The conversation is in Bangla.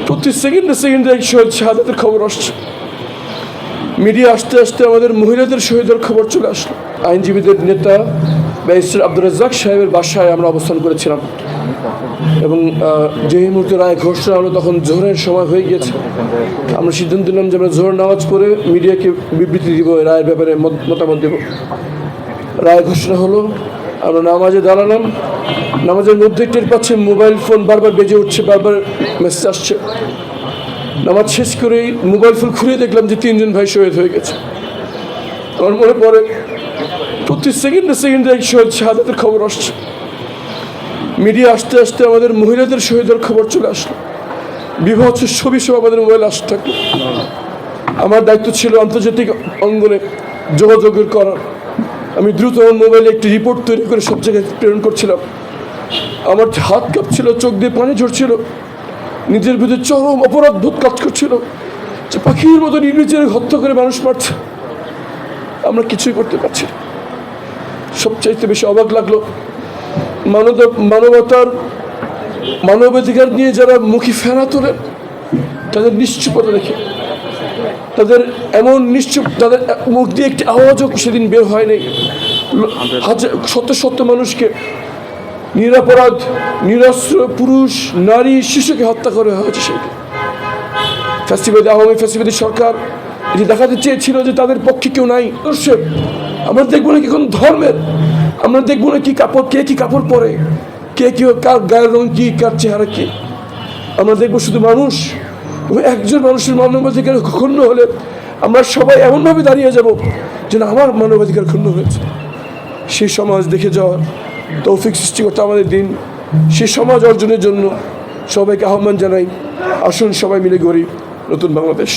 প্রতি সেকেন্ডে সেকেন্ডে শহীদ শাহাদাতের খবর আসছে। মিডিয়া আসতে আসতে আমাদের মহিলাদের শহীদের খবর চলে আসলো। আইনজীবীদের নেতা ব্যারিস্টার আব্দুর রাজ্জাক সাহেবের বাসায় আমরা অবস্থান করেছিলাম এবং যে মুহূর্তে রায় ঘোষণা হলো তখন জোহরের সময় হয়ে গিয়েছে। আমরা সিদ্ধান্ত নিলাম যে আমরা জোহর নামাজ পড়ে মিডিয়াকে বিবৃতি দিব, রায়ের ব্যাপারে মতামত দেব। রায় ঘোষণা হলো, আমরা নামাজে দাঁড়ালাম। নামাজের মধ্যে টের পাচ্ছে মোবাইল ফোন বারবার বেজে উঠছে, বারবার মেসেজ আসছে। নামাজ শেষ করেই মোবাইল ফোন খুলে দেখলাম যে 3 জন ভাই শহীদ হয়ে গেছে। আমার মনে পড়ে প্রতি সেকেন্ডে সেকেন্ডে শহীদ শাহাদাতের খবর আসছে। মিডিয়া আসতে আসতে আমাদের মহিলাদের শহীদের খবর চলে আসলো। বিভৎস ছবি সব আমাদের মোবাইল আসতে থাকলো। আমার দায়িত্ব ছিল আন্তর্জাতিক অঙ্গনে যোগাযোগের করার। আমি দ্রুত আমার মোবাইলে একটি রিপোর্ট তৈরি করে সব জায়গায় প্রেরণ করছিলাম। আমার হাত কাঁপছিল, চোখ দিয়ে পানি ঝরছিল, নিজের ভিতরে চরম অপরাধবোধ কাজ করছিল যে পাখির মতো নিজের হত্যা করে মানুষ মারছে, আমরা কিছুই করতে পারছি না। সবচাইতে বেশি অবাক লাগলো মানবাধিকার নিয়ে যারা মুখী ফেরা তোলেন তাদের নিশ্চুপতা দেখে, তাদের এমন নিশ্চুপ, তাদের মুখ দিয়ে একটি আওয়াজও সেদিন বের হয় নাই। শত শত মানুষকে, নিরাপরাধ নিরস্ত্র পুরুষ নারী শিশুকে হত্যা করা হয়েছে। সেদিন ফ্যাসিবাদী আওয়ামী ফ্যাসিবাদী সরকার এটি দেখাতে চেয়েছিল যে তাদের পক্ষে কেউ নাই। আমরা দেখবো না কি কোন ধর্মের, আমরা দেখবো না কি কাপড়, কে কি কাপড় পরে, কে কি, কার গায়ের রং কি, কার চেহারা কি। আমরা দেখবো শুধু মানুষ। এবং একজন মানুষের মানবাধিকার ক্ষুণ্ণ হলে আমরা সবাই এমনভাবে দাঁড়িয়ে যাব যেন আমার মানবাধিকার ক্ষুণ্ণ হয়েছে। সেই সমাজ দেখে যাওয়ার তৌফিক সৃষ্টি করতে আমাদের দিন। সেই সমাজ অর্জনের জন্য সবাইকে আহ্বান জানাই, আসুন সবাই মিলে গড়ি নতুন বাংলাদেশ।